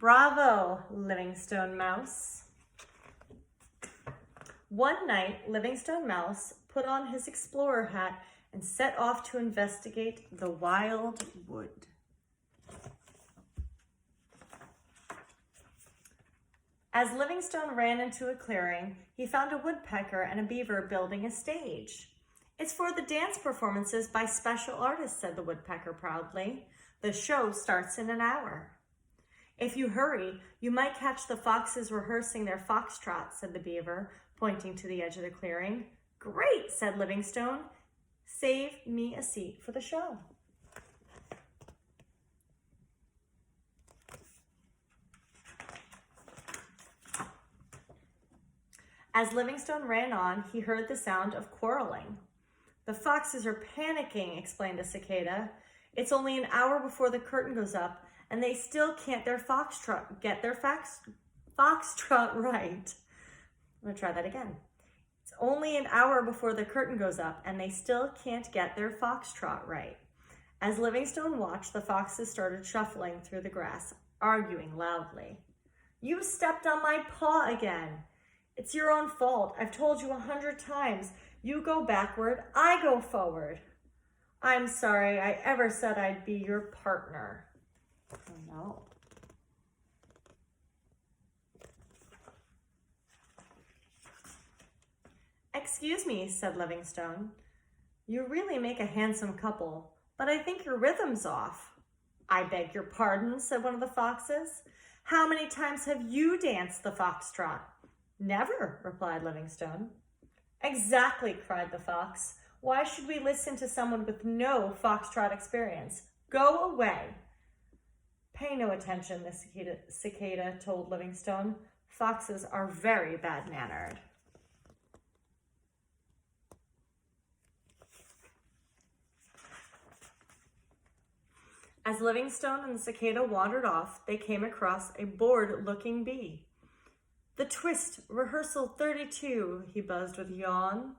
Bravo, Livingstone Mouse. One night, Livingstone Mouse put on his explorer hat and set off to investigate the wild wood. As Livingstone ran into a clearing, he found a woodpecker and a beaver building a stage. "It's for the dance performances by special artists," said the woodpecker proudly. "The show starts in an hour." "If you hurry, you might catch the foxes rehearsing their foxtrot," said the beaver, pointing to the edge of the clearing. "Great," said Livingstone. "Save me a seat for the show." As Livingstone ran on, he heard the sound of quarreling. "The foxes are panicking," explained a cicada. "It's only an hour before the curtain goes up, and they still can't get their foxtrot right." I'm going to try that again. "It's only an hour before the curtain goes up, and they still can't get their foxtrot right." As Livingstone watched, the foxes started shuffling through the grass, arguing loudly. "You stepped on my paw again." "It's your own fault. I've told you 100 times. You go backward, I go forward." "I'm sorry I ever said I'd be your partner." Oh no. "Excuse me," said Livingstone. "You really make a handsome couple, but I think your rhythm's off." "I beg your pardon," said one of the foxes. "How many times have you danced the foxtrot?" "Never," replied Livingstone. "Exactly," cried the fox. "Why should we listen to someone with no foxtrot experience? Go away." "Pay no attention," the cicada told Livingstone. "Foxes are very bad-mannered." As Livingstone and the cicada wandered off, they came across a bored-looking bee. "The twist, rehearsal 32, he buzzed with a yawn.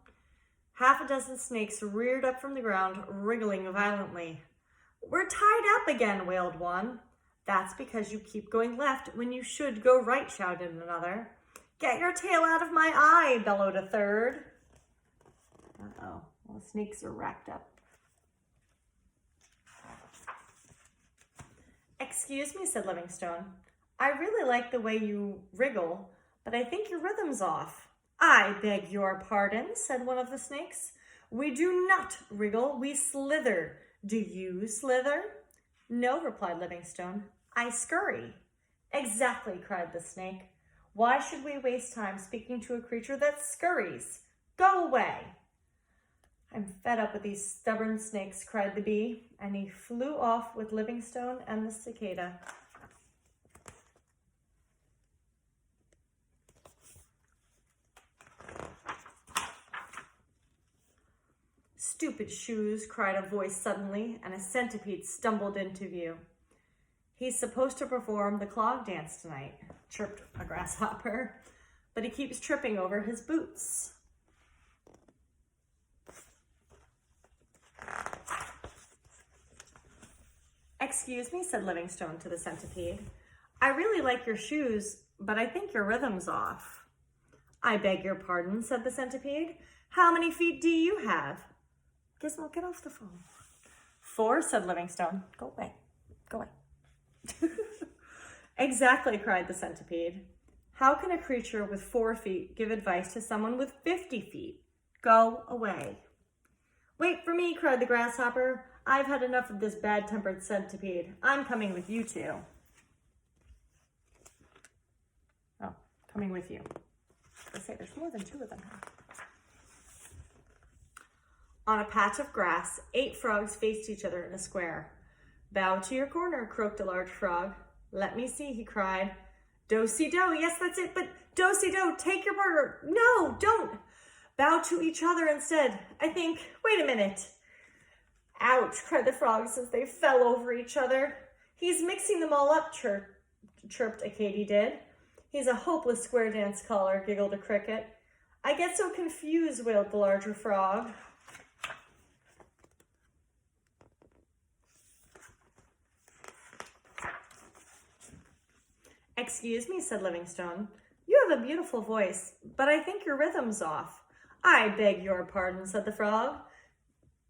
Half a dozen snakes reared up from the ground, wriggling violently. "We're tied up again," wailed one. "That's because you keep going left when you should go right," shouted another. "Get your tail out of my eye," bellowed a third. Uh-oh, all the snakes are racked up. "Excuse me," said Livingstone. "I really like the way you wriggle, but I think your rhythm's off." "I beg your pardon," said one of the snakes. "We do not wriggle, we slither. Do you slither?" "No," replied Livingstone. "I scurry." "Exactly," cried the snake. "Why should we waste time speaking to a creature that scurries? Go away." "I'm fed up with these stubborn snakes," cried the bee, and he flew off with Livingstone and the cicada. "Stupid shoes," cried a voice suddenly, and a centipede stumbled into view. "He's supposed to perform the clog dance tonight," chirped a grasshopper, "but he keeps tripping over his boots." "Excuse me," said Livingstone to the centipede. "I really like your shoes, but I think your rhythm's off." "I beg your pardon," said the centipede. "How many feet do you have?" "Gizmo, get off the phone." "4," said Livingstone. "Go away. Go away." "Exactly," cried the centipede. "How can a creature with 4 feet give advice to someone with 50 feet? Go away." "Wait for me," cried the grasshopper. "I've had enough of this bad-tempered centipede. I'm coming with you two." "Oh, coming with you." I say there's more than 2 of them. On a patch of grass, 8 frogs faced each other in a square. "Bow to your corner," croaked a large frog. "Let me see," he cried. "Do-si-do, yes, that's it, but do-si-do, take your burger. No, don't. Bow to each other instead, I think. Wait a minute." "Ouch," cried the frogs as they fell over each other. "He's mixing them all up," chirped a katydid. "He's a hopeless square dance caller," giggled a cricket. "I get so confused," wailed the larger frog. Excuse me, said Livingstone. You have a beautiful voice, but I think your rhythm's off. I beg your pardon, said the frog.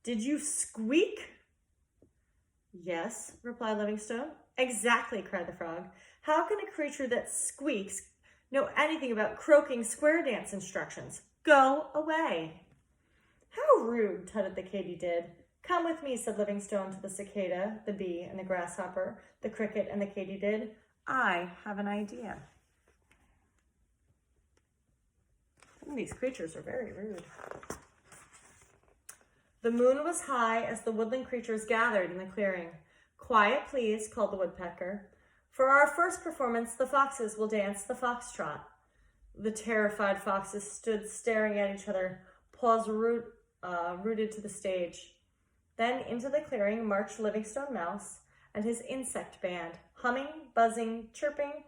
Did you squeak? Yes, replied Livingstone. Exactly, cried the frog. How can a creature that squeaks know anything about croaking square dance instructions? Go away. How rude, tutted the katydid. Come with me, said Livingstone to the cicada, the bee, and the grasshopper, the cricket, and the katydid. I have an idea. These creatures are very rude. The moon was high as the woodland creatures gathered in the clearing. Quiet, please, called the woodpecker. For our first performance, the foxes will dance the foxtrot. The terrified foxes stood staring at each other, paws rooted to the stage. Then into the clearing marched Livingstone Mouse and his insect band, humming, buzzing, chirping,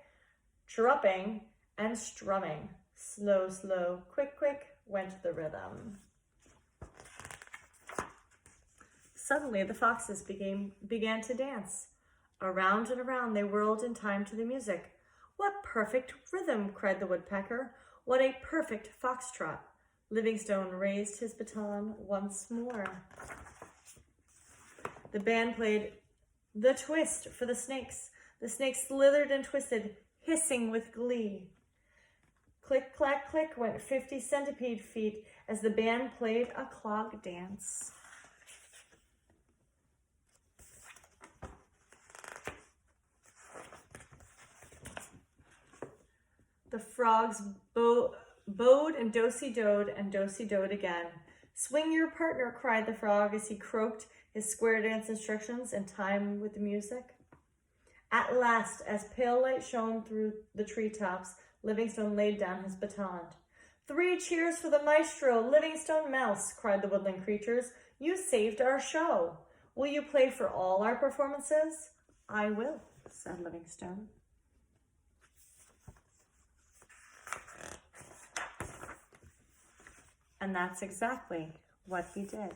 chirruping, and strumming. Slow, slow, quick, quick went the rhythm. Suddenly the foxes began to dance. Around and around they whirled in time to the music. What perfect rhythm, cried the woodpecker. What a perfect foxtrot. Livingstone raised his baton once more. The band played the twist for the snakes. The snakes slithered and twisted, hissing with glee. Click, clack, click went 50 centipede feet as the band played a clog dance. The frogs bowed and do-si-doed again. Swing your partner, cried the frog as he croaked his square dance instructions in time with the music. At last, as pale light shone through the treetops, Livingstone laid down his baton. 3 cheers for the maestro, Livingstone Mouse, cried the woodland creatures. You saved our show. Will you play for all our performances? I will, said Livingstone. And that's exactly what he did.